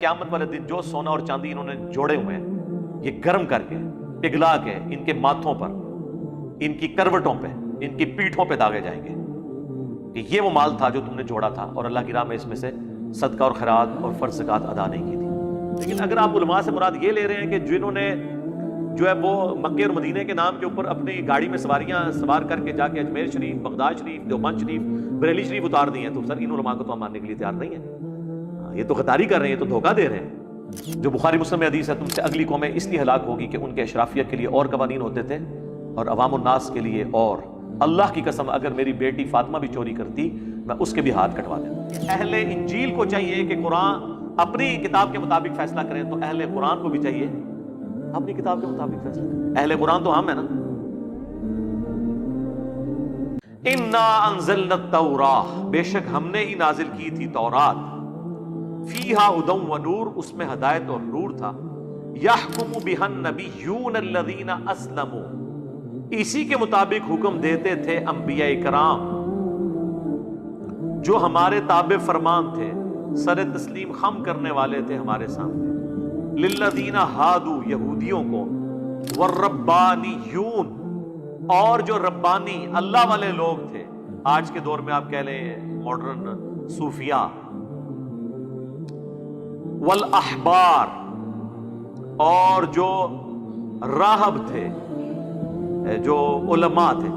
قیامت والے دن جو سونا اور چاندی انہوں نے جوڑے ہوئے ہیں یہ گرم کر کے پگھلا کے ان کے ماتھوں پر، ان کی کروٹوں پہ، ان کی پیٹھوں پہ داغے جائیں گے کہ یہ وہ مال تھا جو تم نے جوڑا تھا اور اللہ کی راہ میں اس میں سے صدقہ اور خیرات اور فرض زکات ادا نہیں کی تھی۔ لیکن اگر آپ علماء سے مراد یہ لے رہے ہیں کہ جنہوں نے جو ہے وہ مکے اور مدینے کے نام کے اوپر اپنی گاڑی میں سواریاں سوار کر کے جا کے اجمیر شریف، بغداد شریف، دیوبند شریف، بریلی شریف اتار دی ہیں، تو سر ان علماء کو تو ہم ماننے کے لیے تیار نہیں ہیں۔ یہ تو غداری کر رہے ہیں، یہ تو دھوکہ دے رہے ہیں۔ جو بخاری مسلم میں حدیث ہے، تم سے اگلی قومیں اس لیے ہلاک ہوگی کہ ان کے اشرافیہ کے لیے اور قوانین ہوتے تھے اور عوام الناس کے لیے اور۔ اللہ کی قسم اگر میری بیٹی فاطمہ بھی چوری کرتی میں اس کے بھی ہاتھ کٹوا دیتا۔ اہل انجیل کو چاہیے کہ قرآن اپنی کتاب کے مطابق فیصلہ کریں، تو اہل قرآن کو بھی چاہیے اپنی کتاب کے مطابق فیصلہ کریں۔ اہل قرآن تو ہم ہیں نا۔ انا انزلنا التوراۃ، بے شک ہم نے ہی نازل کی تھی تورات، فیہا ھدی و نور، اس میں ہدایت اور نور تھا، یحکم بہا النبیون الذین اسلموا، اسی کے مطابق حکم دیتے تھے انبیاء کرام جو ہمارے تابع فرمان تھے، سر تسلیم خم کرنے والے تھے ہمارے سامنے، للذین ہادوا، یہودیوں کو، والربانیون، اور جو ربانی اللہ والے لوگ تھے، آج کے دور میں آپ کہہ لیں ماڈرن صوفیاء، والاحبار، اور جو راہب تھے، جو علماء تھے۔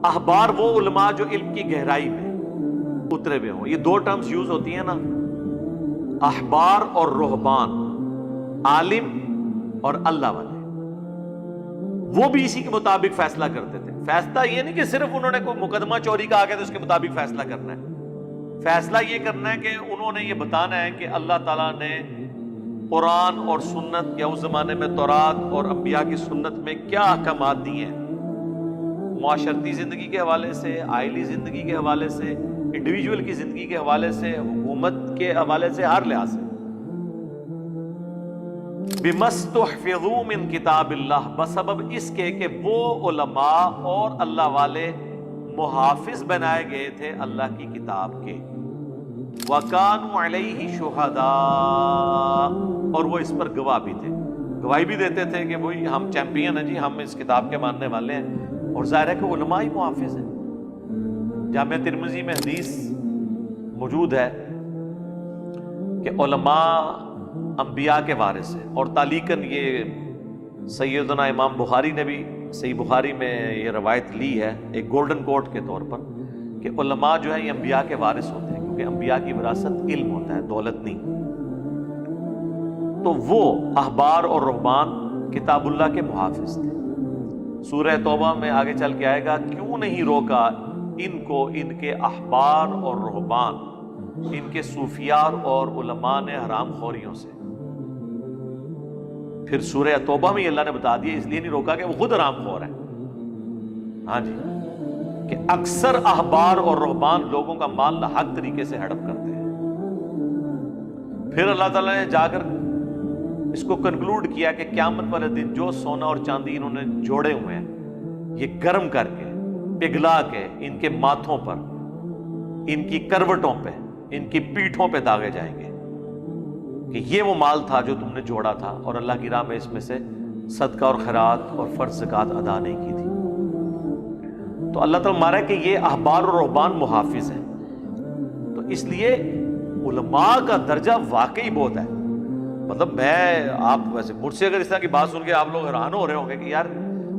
احبار وہ علماء جو علم کی گہرائی میں اترے ہوئے ہوں۔ یہ دو ٹرمز یوز ہوتی ہیں نا، احبار اور رہبان، عالم اور اللہ والے، وہ بھی اسی کے مطابق فیصلہ کرتے تھے۔ فیصلہ یہ نہیں کہ صرف انہوں نے کوئی مقدمہ چوری کا آ گیا تو اس کے مطابق فیصلہ کرنا ہے، فیصلہ یہ کرنا ہے کہ انہوں نے یہ بتانا ہے کہ اللہ تعالیٰ نے قرآن اور سنت یا اس زمانے میں تورات اور انبیاء کی سنت میں کیا احکامات دیے ہیں، معاشرتی زندگی کے حوالے سے، آئلی زندگی کے حوالے سے، انڈیویجول کی زندگی کے حوالے سے، حکومت کے حوالے سے، ہر لحاظ سے۔ بِمَسْتُحْفِظُوا مِن کتاب اللہ، بسبب اس کے کہ وہ علماء اور اللہ والے محافظ بنائے گئے تھے اللہ کی کتاب کے، وَكَانُوا عَلَيْهِ شُهَدَاءَ، اور وہ اس پر گواہ بھی تھے، گواہی بھی دیتے تھے کہ وہی ہم چیمپئن ہیں جی، ہم اس کتاب کے ماننے والے ہیں۔ اور ظاہر ہے کہ علماء ہی محافظ ہیں۔ جامعہ ترمذی میں حدیث موجود ہے کہ علماء انبیاء کے وارث ہیں، اور تعلیقاً یہ سیدنا امام بخاری نے بھی صحیح بخاری میں یہ روایت لی ہے ایک گولڈن کوٹ کے طور پر کہ علماء جو ہیں یہ انبیاء کے وارث ہوتے ہیں، کیونکہ انبیاء کی وراثت علم ہوتا ہے، دولت نہیں۔ تو وہ احبار اور رہبان کتاب اللہ کے محافظ تھے۔ سورہ توبہ میں آگے چل کے آئے گا، کیوں نہیں روکا ان کو ان کے احبار اور رہبان، ان کے صوفیاء اور علماء نے حرام خوریوں سے۔ پھر سورہ توبہ میں اللہ نے بتا دیا، اس لیے نہیں روکا کہ وہ خود حرام خور ہیں، ہاں جی، کہ اکثر احبار اور رہبان لوگوں کا مال حق طریقے سے ہڑپ کرتے ہیں۔ پھر اللہ تعالیٰ نے جا کر اس کو کنکلوڈ کیا کہ قیامت والے دن جو سونا اور چاندی انہوں نے جوڑے ہوئے ہیں یہ گرم کر کے پگھلا کے ان کے ماتھوں پر، ان کی کروٹوں پہ، ان کی پیٹھوں پہ داغے جائیں گے کہ یہ وہ مال تھا جو تم نے جوڑا تھا اور اللہ کی راہ میں اس میں سے صدقہ اور خیرات اور فرض زکات ادا نہیں کی تھی۔ تو اللہ تعالیٰ مارا کہ یہ احبار اور رہبان محافظ ہیں، تو اس لیے علماء کا درجہ واقعی بہت ہے۔ مطلب میں آپ ویسے مجھ سے اگر اس طرح کی بات سن کے آپ لوگ حیران ہو رہے ہوں گے کہ یار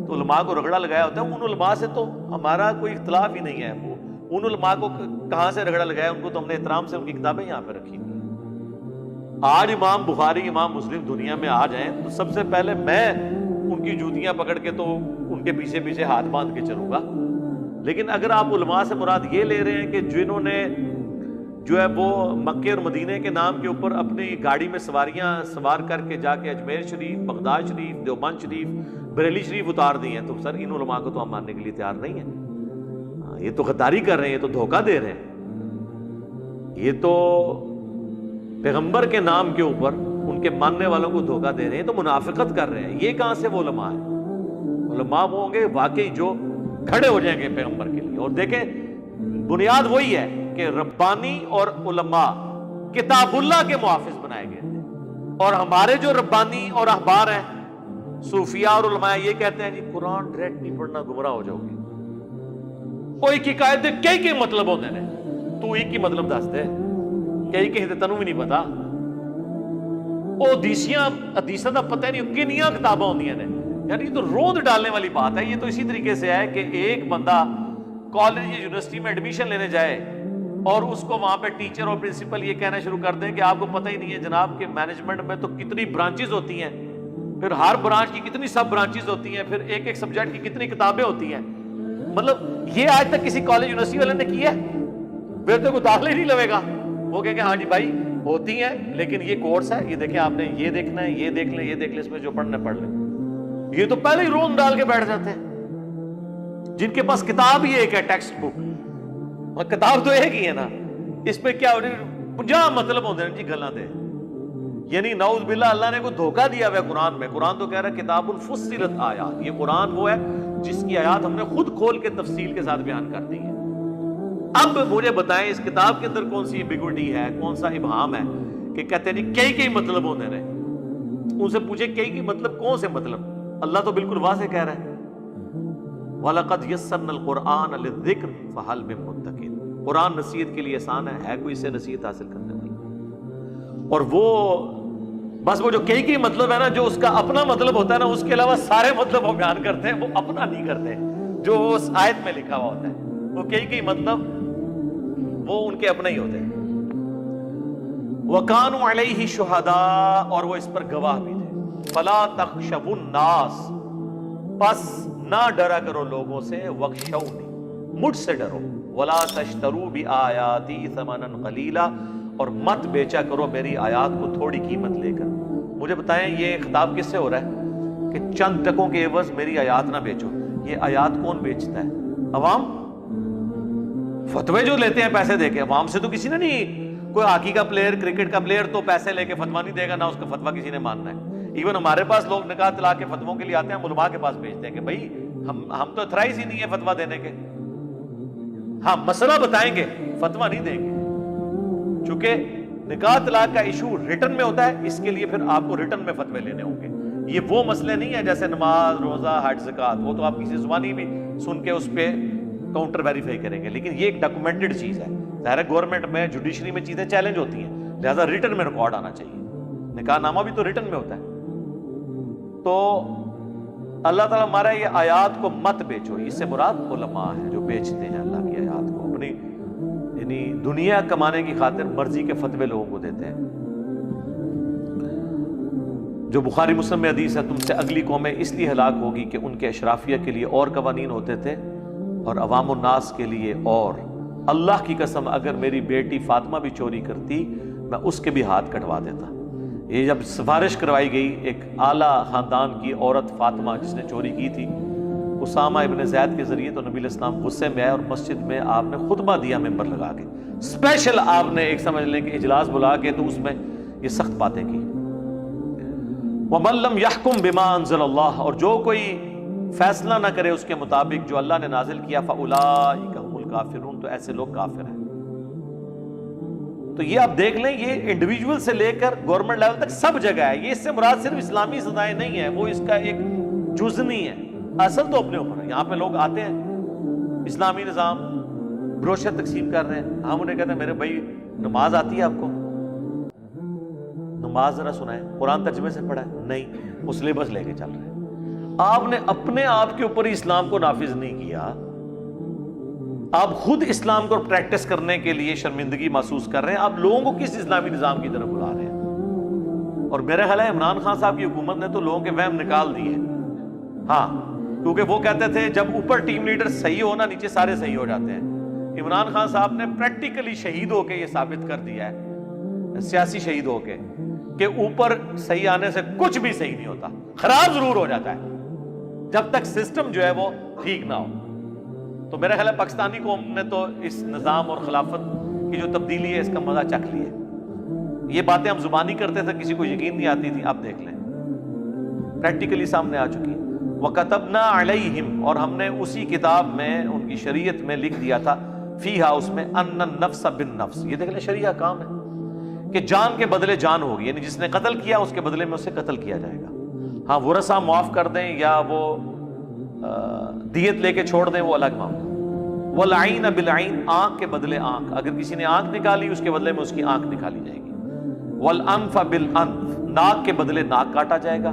تو علماء کو رگڑا لگایا ہوتا ہے، ان علماء سے تو ہمارا کوئی اختلاف ہی نہیں ہے، وہ ان علماء کو کہاں سے رگڑا لگایا، ان کو تو ہم نے احترام سے ان کی کتابیں یہاں پہ رکھی۔ آج امام بخاری، امام مسلم دنیا میں آ جائیں تو سب سے پہلے میں ان کی جوتیاں پکڑ کے تو ان کے پیچھے پیچھے ہاتھ باندھ کے چلوں گا۔ لیکن اگر آپ علماء سے مراد یہ لے رہے ہیں کہ جنہوں نے جو ہے وہ مکے اور مدینے کے نام کے اوپر اپنی گاڑی میں سواریاں سوار کر کے جا کے اجمیر شریف، بغداد شریف، دیوبند شریف، بریلی شریف اتار دی ہیں، تو سر ان علماء کو تو ہم ماننے کے لیے تیار نہیں ہیں۔ یہ تو غداری کر رہے ہیں، یہ تو دھوکہ دے رہے ہیں، یہ تو پیغمبر کے نام کے اوپر ان کے ماننے والوں کو دھوکہ دے رہے ہیں، تو منافقت کر رہے ہیں۔ یہ کہاں سے وہ علماء ہیں؟ علماء وہ ہوں گے واقعی جو کھڑے ہو جائیں گے پیغمبر کے لیے۔ اور دیکھیں بنیاد وہی ہے کہ ربانی اور علماء کتاب اللہ کے محافظ بنائے گئے تھے، اور ہمارے جو ربانی اور احبار ہیں صوفیاء اور علماء یہ کہتے ہیں جی قرآن ڈائریکٹ نہیں پڑھنا گمراہ ہو جاؤ گے. کوئی کی قائد کئی مطلب ہوتے ہیں, تو ایک ہی مطلب دس دے, کئی تینوں بھی نہیں پتا. وہ حدیثاں دا پتہ نہیں کنیاں کتاباں ہوندیاں نے یار, یہ تو روند ڈالنے والی بات ہے. یہ تو اسی طریقے سے ہے کہ ایک بندہ کالج یا یونیورسٹی میں ایڈمیشن لینے جائے اور اس کو وہاں پہ ٹیچر اور پرنسپل یہ کہنا شروع کر دیں کہ آپ کو پتہ ہی نہیں ہے جناب کہ مینجمنٹ میں تو کتنی برانچز ہوتی ہیں, پھر ہر برانچ کی کتنی سب برانچز ہوتی ہیں, پھر ایک سبجیکٹ کی کتنی کتابیں ہوتی ہیں. مطلب یہ آج تک کسی کالج یونیورسٹی والے نے کیا ہے؟ پھر تو کوئی داخلہ ہی نہیں لوے گا. وہ کہیں گے ہاں جی بھائی ہوتی ہیں لیکن یہ کورس ہے, یہ دیکھیں آپ نے یہ دیکھنا ہے, یہ دیکھ لیں, یہ دیکھ لیں, اس میں جو پڑھنا پڑھ لیں. یہ تو پہلے ہی رون ڈال کے بیٹھ جاتے ہیں جن کے پاس کتاب ہی ایک ہے, ٹیکسٹ بک, اور کتاب تو ایک ہی ہے نا, اس پہ کیا 50 مطلب ہوتے ہیں جی گلاں دے. یعنی نعوذ باللہ اللہ نے کو دھوکہ دیا ہوا ہے قرآن میں. قرآن تو کہہ رہا ہے کتاب فصلت آیات, یہ قرآن وہ ہے جس کی آیات ہم نے خود کھول کے تفصیل کے ساتھ بیان کر دی ہے. اب مجھے بتائیں اس کتاب کے اندر کون سی ایمبیگوٹی ہے, کون سا ابہام ہے کہ کہتے ہیں کئی مطلب ہوتے رہے. ان سے پوچھے کئی مطلب کون سے مطلب؟ اللہ تو بالکل واضح کہہ رہا ہے وَلَقَدْ يَسَّرْنَا الْقُرْآنَ لِلذِّكْرِ فَهَلْ مِن مُدَّكِرٍ. قرآن نصیحت کے لیے آسان ہے کوئی اس سے نصیحت حاصل کرنے والا؟ اور وہ بس وہ جو کئی مطلب ہے نا, جو اس کا اپنا مطلب ہوتا ہے نا, اس کے علاوہ سارے مطلب وہ بیان کرتے ہیں, وہ اپنا نہیں کرتے جو اس آیت میں لکھا ہوا ہوتا ہے. وہ کئی مطلب وہ ان کے اپنے ہی ہوتے ہیں. وَكَانُوا عَلَيْهِ شُهَدَاءَ, اور وہ اس پر گواہ بھی تھے. فَلَا تَخْشَوُا النَّاسَ, پس نہ ڈرا کرو لوگوں سے, وَخْشَوْنِی, مجھ سے ڈرو. وَلَا تَشْتَرُوا بِآيَاتِي ثَمَنًا قَلِيلًا, اور مت بیچا کرو میری آیات کو تھوڑی قیمت لے کر. مجھے بتائیں یہ خطاب کس سے ہو رہا ہے کہ چند ٹکوں کے عوض میری آیات نہ بیچو؟ یہ آیات کون بیچتا ہے؟ عوام. فتوے جو لیتے ہیں پیسے دے کے, عوام سے تو کسی نے نہیں. کوئی ہاکی کا پلیئر, کرکٹ کا پلیئر تو پیسے لے کے فتوا نہیں دے گا, نہ اس کا فتوا کسی نے ماننا ہے. ایون ہمارے پاس لوگ نکاح طلاق کے فتووں کے لیے آتے ہیں, علماء کے پاس بھیجتے ہیں کہ بھائی ہم تو اتھرائز ہی نہیں ہے فتوا دینے کے. ہاں مسئلہ بتائیں گے, فتوا نہیں دیں گے. چونکہ نکاح طلاق کا ایشو ریٹن میں ہوتا ہے, اس کے لیے پھر آپ کو ریٹن میں فتوے لینے ہوں گے. یہ وہ مسئلے نہیں ہے جیسے نماز, روزہ, حج, زکات, وہ تو آپ کسی زبانی بھی سن کے اس پہ کاؤنٹر ویریفائی کریں گے. لیکن یہ ایک ڈاکومنٹڈ چیز ہے. ظاہر ہے گورنمنٹ میں, جوڈیشری میں چیزیں چیلنج ہوتی ہیں, لہذا ریٹن میں ریکارڈ آنا چاہیے. نکاح نامہ بھی تو ریٹن میں ہوتا ہے. تو اللہ تعالیٰ ہمارا یہ آیات کو مت بیچو, اس سے مراد علماء ہیں جو بیچتے ہیں اللہ کی آیات کو, اپنی یعنی دنیا کمانے کی خاطر مرضی کے فتوے لوگوں کو دیتے ہیں. جو بخاری مسلم میں حدیث ہے, تم سے اگلی قومیں اس لیے ہلاک ہوگی کہ ان کے اشرافیہ کے لیے اور قوانین ہوتے تھے اور عوام الناس کے لیے اور. اللہ کی قسم اگر میری بیٹی فاطمہ بھی چوری کرتی میں اس کے بھی ہاتھ کٹوا دیتا. یہ جب سفارش کروائی گئی ایک اعلیٰ خاندان کی عورت فاطمہ جس نے چوری کی تھی, اسامہ ابن زید کے ذریعے, تو نبی علیہ السلام غصے میں آئے اور مسجد میں آپ نے خطبہ دیا ممبر لگا کے. اسپیشل آپ نے ایک سمجھ لیں کہ اجلاس بلا کے تو اس میں یہ سخت باتیں کی. وَمَن لَّمْ يَحْكُم بِمَا أَنزَلَ اللَّهُ, اور جو کوئی فیصلہ نہ کرے اس کے مطابق جو اللہ نے نازل کیا, فَأُولَٰئِكَ هُمُ الْكَافِرُونَ, تو ایسے لوگ کافر ہیں. تو یہ آپ دیکھ لیں, یہ انڈیویجول سے لے کر گورنمنٹ لیول تک سب جگہ ہے. یہ اس سے مراد صرف اسلامی سزائیں نہیں ہیں, وہ اس کا ایک جز نہیں ہے, اصل تو اپنے اوپر ہے. یہاں پہ لوگ آتے ہیں, اسلامی نظام بروشر تقسیم کر رہے ہیں, ہم انہیں کہتے ہیں میرے بھائی نماز آتی ہے آپ کو؟ نماز ذرا سنائیں, قرآن ترجمے سے پڑھا ہے؟ نہیں, وہ سلیبس لے کے چل رہے ہیں. آپ نے اپنے آپ کے اوپر اسلام کو نافذ نہیں کیا, آپ خود اسلام کو پریکٹس کرنے کے لیے شرمندگی محسوس کر رہے ہیں. آپ لوگوں کو کس اسلامی نظام کی طرف بلا رہے ہیں؟ اور میرا خیال ہے عمران خان صاحب کی حکومت نے تو لوگوں کے وہم نکال دیے. ہاں, کیونکہ وہ کہتے تھے جب اوپر ٹیم لیڈر صحیح ہو نا, نیچے سارے صحیح ہو جاتے ہیں. عمران خان صاحب نے پریکٹیکلی شہید ہو کے یہ ثابت کر دیا ہے, سیاسی شہید ہو کے, کہ اوپر صحیح آنے سے کچھ بھی صحیح نہیں ہوتا, خراب ضرور ہو جاتا ہے جب تک سسٹم جو ہے وہ ٹھیک نہ ہو. تو میرا خیال ہے پاکستانی قوم نے تو اس نظام اور خلافت کی جو تبدیلی ہے اس کا مزہ چکھ لیا. یہ باتیں ہم زبانی کرتے تھے, کسی کو یقین نہیں آتی تھی, آپ دیکھ لیں پریکٹیکلی سامنے آ چکی. وَكَتَبْنَا عَلَيْهِمْ, اور ہم نے اسی کتاب میں ان کی شریعت میں لکھ دیا تھا, فیہا, اس میں, أَنَّ النَّفْسَ بِالنَّفْسِ. یہ دیکھ لیں شریعہ کام ہے. کہ جان کے بدلے جان ہوگی، یعنی جس نے قتل کیا اس کے بدلے میں اسے قتل کیا جائے گا. ہاں ورثہ معاف کر دیں یا وہ دیت لے کے چھوڑ دیں وہ الگ معاملہ. والعین بالعین، آنکھ کے بدلے آنکھ، اگر کسی نے آنکھ نکالی اس کے بدلے میں اس کی آنکھ نکالی جائے گی. والانف بالانف، ناک کے بدلے ناک کاٹا جائے گا.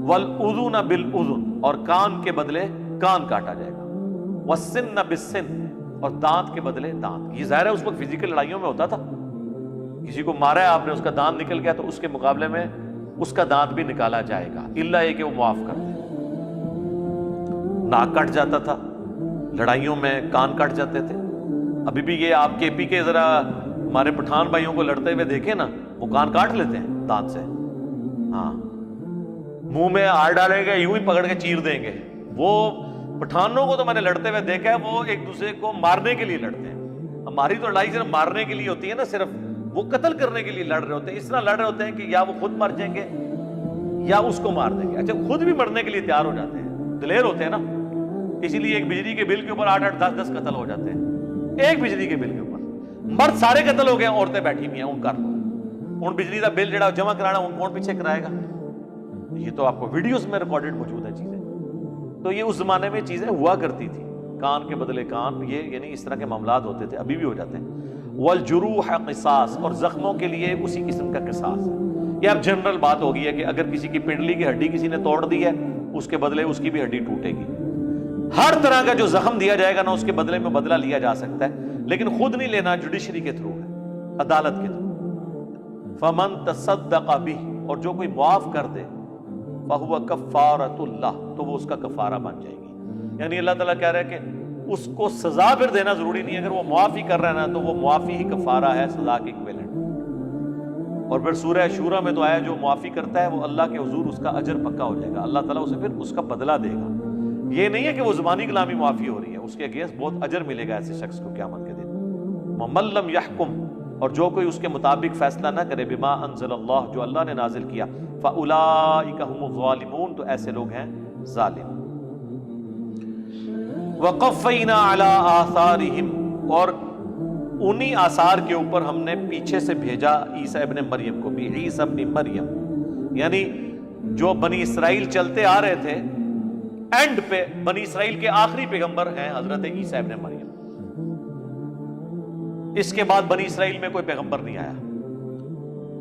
والاذن بالاذن، اور کان کے بدلے کان کاٹا جائے گا. والسن بالسن، اور دانت کے بدلے دانت. یہ ظاہر ہے اس وقت فزیکل لڑائیوں میں ہوتا تھا، کسی کو مارا ہے آپ نے، اس کا دانت نکل گیا تو اس کے مقابلے میں اس کا دانت بھی نکالا جائے گا، الا یہ کہ وہ معاف کر دیں. ناک کٹ جاتا تھا لڑائیوں میں، کان کٹ جاتے تھے. ابھی بھی یہ آپ کے پی کے ذرا ہمارے پٹھان بھائیوں کو لڑتے ہوئے دیکھیں نا، وہ کان کاٹ لیتے ہیں دانت سے. ہاں منہ میں ہار ڈالیں گے، یوں ہی پکڑ کے چیر دیں گے. وہ پٹھانوں کو تو میں نے لڑتے ہوئے دیکھا ہے، وہ ایک دوسرے کو مارنے کے لیے لڑتے ہیں. ہماری تو لڑائی صرف مارنے کے لیے ہوتی ہے نا، صرف وہ قتل کرنے کے لیے لڑ رہے ہوتے ہیں. اس طرح لڑ رہے ہوتے ہیں کہ یا وہ خود مر جائیں گے یا اس کو مار دیں گے. اچھا خود بھی مرنے کے لیے تیار ہو جاتے ہیں، دلیر ہوتے ہیں نا. اسی لیے ایک بجلی کے بل کے اوپر 8-8 10-10 قتل ہو جاتے ہیں، ایک بجلی کے بل کے اوپر. مرد سارے قتل ہو گئے، عورتیں بیٹھی ہوئی ہیں، ان کر لو، ان بجلی کا بل جڑا جمع کرانا ان کون پیچھے کرائے گا. یہ تو آپ کو ویڈیوز میں ریکارڈڈ موجود ہے چیزیں. تو یہ اس زمانے میں چیزیں ہوا کرتی تھی، کان کے بدلے کان، یہ یعنی اس طرح کے معاملات ہوتے تھے، ابھی بھی ہو جاتے ہیں. والجروح قصاص، اور زخموں کے لیے اسی قسم کا قصاص ہے. یہ اب جنرل بات ہو گئی ہے کہ اگر کسی کی پنڈلی کی ہڈی کسی نے توڑ دی ہے، اس کے بدلے اس کی بھی ہڈی ٹوٹے گی. ہر طرح کا جو زخم دیا جائے گا نا، اس کے بدلے میں بدلہ لیا جا سکتا ہے، لیکن خود نہیں لینا، جوڈیشری کے تھرو ہے، عدالت کے تھرو. فمن تصدق به، اور جو کوئی معاف کر دے، فہو کفارۃ اللہ، تو وہ اس کا کفارہ بن جائے گی. یعنی اللہ تعالیٰ کہہ رہا ہے کہ اس کو سزا پھر دینا ضروری نہیں ہے، اگر وہ معافی کر رہا ہے نا تو وہ معافی ہی کفارہ ہے، سزا کے ایکویلنٹ. اور پھر سورہ شورہ میں تو آیا جو معافی کرتا ہے وہ اللہ کے حضور اس کا اجر پکا ہو جائے گا، اللہ تعالیٰ اسے پھر اس کا بدلہ دے گا. یہ نہیں ہے کہ وہ زبانی کلامی معافی ہو رہی ہے، اس کے اگینسٹ بہت اجر ملے گا ایسے شخص کو قیامت کے دن. وَمَن لَّمْ يَحْكُمْ، اور جو کوئی اس کے مطابق فیصلہ نہ کرے، بما انزل اللہ، جو اللہ نے نازل کیا، فَأُولَٰئِكَ هُمُ الظَّالِمُونَ، تو ایسے لوگ ہیں ظالم. وَقَفَّيْنَا عَلَىٰ آثَارِهِمْ، اور انہی آثار کے اوپر ہم نے پیچھے سے بھیجا عیسیٰ ابن مریم کو بھی. عیسیٰ ابن مریم یعنی جو بنی اسرائیل چلتے آ رہے تھے، اینڈ پہ بنی اسرائیل کے آخری پیغمبر ہیں حضرت عیسیٰ ابن مریم. اس کے بعد بنی اسرائیل میں کوئی پیغمبر نہیں آیا.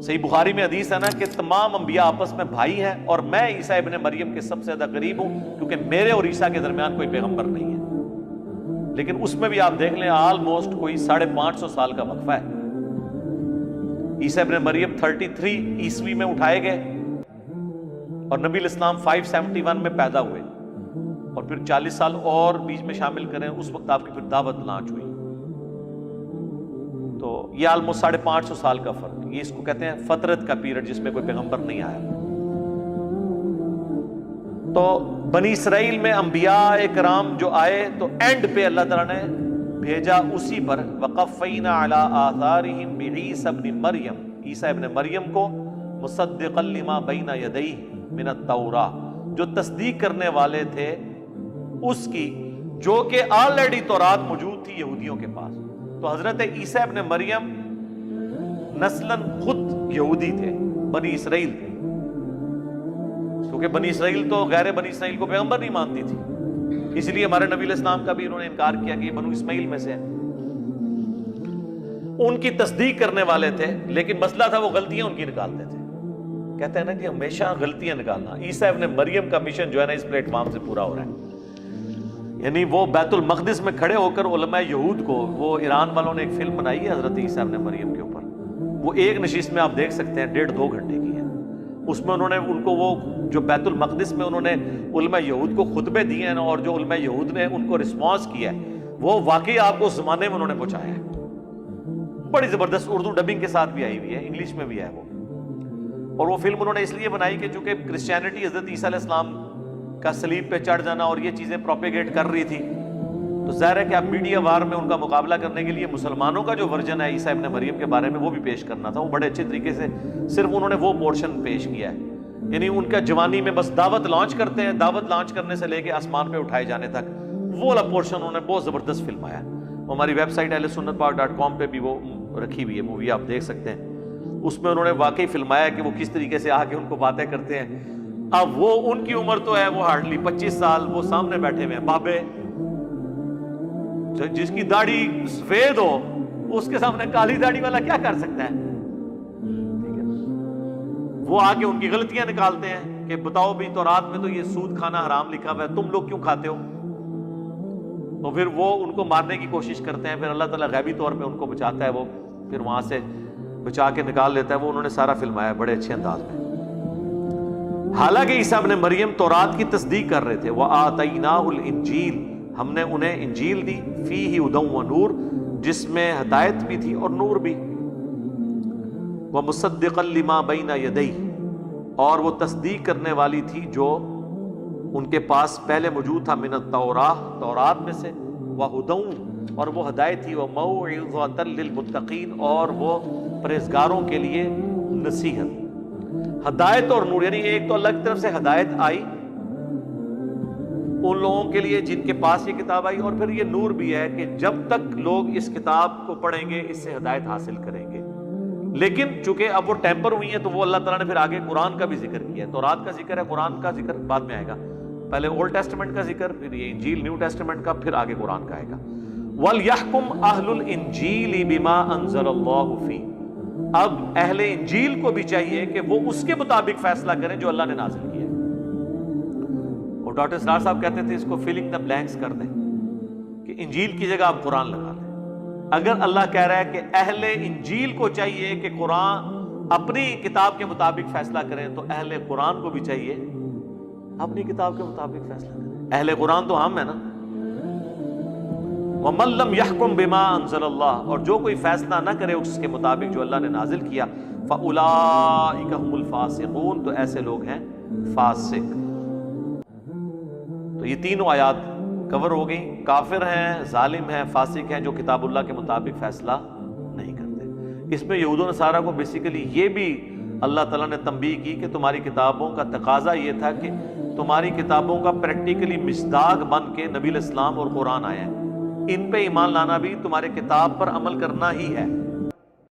صحیح بخاری میں حدیث ہے نا کہ تمام انبیاء آپس میں بھائی ہیں، اور میں عیسیٰ ابن مریم کے سب سے زیادہ قریب ہوں، کیونکہ میرے اور عیسیٰ کے درمیان کوئی پیغمبر نہیں ہے. لیکن اس میں بھی آپ دیکھ لیں آلموسٹ کوئی 550 سال کا وقفہ ہے. عیسیٰ ابن مریم 33 عیسوی میں اٹھائے گئے، اور نبی الاسلام 571 میں پیدا ہوئے، اور پھر 40 سال اور بیچ میں شامل کریں، اس وقت آپ کی پھر دعوت لانچ ہوئی. تو یہ آلموسٹ 550 سال کا فرق. یہ اس کو کہتے ہیں فترت کا پیریڈ جس میں کوئی پیغمبر نہیں آیا. تو بنی اسرائیل میں انبیاء کرام جو آئے تو اینڈ پہ اللہ تعالیٰ نے بھیجا اسی پر. وقفینا علی آثارہم بعیسی ابن مریم، عیسیٰ ابن مریم کو، مصدقا لما بین یدیہ من التوراۃ، جو تصدیق کرنے والے تھے اس کی جو کہ آلریڈی تورات موجود تھی یہودیوں کے پاس. تو حضرت عیسیٰ ابن مریم نسلاً خود یہودی تھے، بنی اسرائیل تھے، کیونکہ بنی اسرائیل تو غیر بنی اسرائیل کو پیغمبر نہیں مانتی تھی، اس لیے ہمارے نبی علیہ السلام کا بھی انہوں نے انکار کیا کہ یہ بنو اسماعیل میں سے ہے. ان کی تصدیق کرنے والے تھے، لیکن مسئلہ تھا وہ غلطیاں ان کی نکالتے تھے. کہتے ہیں نا کہ ہمیشہ غلطیاں نکالنا. عیسیٰ ابن مریم کا مشن جو ہے نا اس پلیٹ فارم سے پورا ہو رہا ہے. یعنی وہ بیت المقدس میں کھڑے ہو کر علماء یہود کو، وہ ایران والوں نے ایک فلم بنائی ہے حضرت عیسیٰ ابن مریم کے اوپر، وہ ایک نشست میں آپ دیکھ سکتے ہیں 1.5-2 گھنٹے کی ہے. اس میں انہوں نے ان کو وہ جو بیت المقدس میں انہوں نے علماء یہود کو خطبے دیے ہیں اور جو علماء یہود نے ان کو رسپانس کیا ہے، وہ واقعی آپ کو اس زمانے میں انہوں نے پہنچایا ہے. بڑی زبردست اردو ڈبنگ کے ساتھ بھی آئی ہوئی ہے، انگلش میں بھی ہے وہ. اور وہ فلم انہوں نے اس لیے بنائی کہ چونکہ کرسچینٹی حضرت عیسیٰ علیہ السلام کا صلیب پہ چڑھ جانا اور یہ چیزیں پروپیگیٹ کر رہی تھی، تو ظاہر ہے کہ اب میڈیا وار میں ان کا مقابلہ کرنے کے لیے مسلمانوں کا جو ورژن ہے عیسیٰ ابن مریم کے بارے میں وہ بھی پیش کرنا تھا. وہ بڑے اچھے طریقے سے صرف انہوں نے وہ پورشن پیش کیا ہے. یعنی ان کا جوانی میں بس دعوت لانچ کرتے ہیں، دعوت لانچ کرنے سے لے کے آسمان پہ اٹھائے جانے تک، وہ والا پورشن انہوں نے بہت زبردست فلمایا. ہماری ویب سائٹ اہلسنت پاک .com پہ بھی وہ رکھی ہوئی ہے مووی، آپ دیکھ سکتے ہیں. اس میں انہوں نے واقعی فلمایا کہ وہ کس طریقے سے آ کے ان کو باتیں کرتے ہیں. اب وہ ان کی عمر تو ہے وہ ہارڈلی 25 سال، وہ سامنے بیٹھے ہوئے ہیں بابے، جس کی داڑھی سفید ہو اس کے سامنے کالی داڑھی والا کیا کر سکتا ہے؟ وہ آ کے ان کی غلطیاں نکالتے ہیں کہ بتاؤ بھی تورات میں تو یہ سود کھانا حرام لکھا ہوا ہے، تم لوگ کیوں کھاتے ہو؟ تو پھر وہ ان کو مارنے کی کوشش کرتے ہیں، پھر اللہ تعالیٰ غیبی طور پہ ان کو بچاتا ہے، وہ پھر وہاں سے بچا کے نکال لیتا ہے. وہ انہوں نے سارا فلمایا بڑے اچھے انداز میں. حالانکہ عیسیٰ ابن مریم تورات کی تصدیق کر رہے تھے. وَآتَيْنَاهُ الْإِنْجِيلَ، ہم نے انہیں انجیل دی، فِيهِ هُدًى وَنُورٌ، جس میں ہدایت بھی تھی اور نور بھی. وَمُصَدِّقًا لِمَا بَيْنَ يَدَيْهِ، اور وہ تصدیق کرنے والی تھی جو ان کے پاس پہلے موجود تھا، من التوراۃ، تورات میں سے، وَهُدًى، اور وہ ہدایت تھی، وَمَوْعِظَةً لِّلْمُتَّقِينَ، اور وہ پرہیزگاروں کے لیے نصیحت. ہدایت اور نور، یعنی ایک تو اللہ کی طرف سے ہدایت آئی ان لوگوں کے لیے جن کے پاس یہ کتاب آئی، اور پھر یہ نور بھی ہے کہ جب تک لوگ اس کتاب کو پڑھیں گے اس سے ہدایت حاصل کریں گے. لیکن چونکہ اب وہ ٹیمپر ہوئی ہیں تو وہ اللہ تعالیٰ نے پھر آگے قرآن کا بھی ذکر کیا ہے. تورات کا ذکر ہے، قرآن کا ذکر بعد میں آئے گا. پہلے اولڈ ٹیسٹمنٹ کا ذکر، پھر یہ انجیل نیو ٹیسٹمنٹ کا، پھر آگے قرآن کا آئے گا. وَلْيَحْكُمْ أَهْلُ الْإِنْجِيلِ بِمَا أَنزَلَ اللَّهُ فِيهِ، اب اہل انجیل کو بھی چاہیے کہ وہ اس کے مطابق فیصلہ کریں جو اللہ نے نازل کیا ہے. اور ڈاکٹر اسرار صاحب کہتے تھے اس کو فلنگ دا بلینکس کر دیں، کہ انجیل کی جگہ آپ قرآن لگا لیں. اگر اللہ کہہ رہا ہے کہ اہل انجیل کو چاہیے کہ قرآن اپنی کتاب کے مطابق فیصلہ کریں، تو اہل قرآن کو بھی چاہیے اپنی کتاب کے مطابق فیصلہ کریں. اہل قرآن تو ہم ہیں نا. وَمَن لَّمْ يَحْكُم بِمَا أَنزَلَ اللَّهُ، اور جو کوئی فیصلہ نہ کرے اس کے مطابق جو اللہ نے نازل کیا، فَأُولَٰئِكَ هُمُ الْفَاسِقُونَ، تو ایسے لوگ ہیں فاسق. تو یہ تینوں آیات کور ہو گئی. کافر ہیں، ظالم ہیں، فاسق ہیں جو کتاب اللہ کے مطابق فیصلہ نہیں کرتے. اس میں یہود و نصارہ کو بیسیکلی یہ بھی اللہ تعالیٰ نے تنبیہ کی کہ تمہاری کتابوں کا تقاضا یہ تھا کہ تمہاری کتابوں کا پریکٹیکلی مصداق بن کے نبی علیہ السلام اور قرآن آیا ہے. ان پہ ایمان لانا بھی تمہارے کتاب پر عمل کرنا ہی ہے.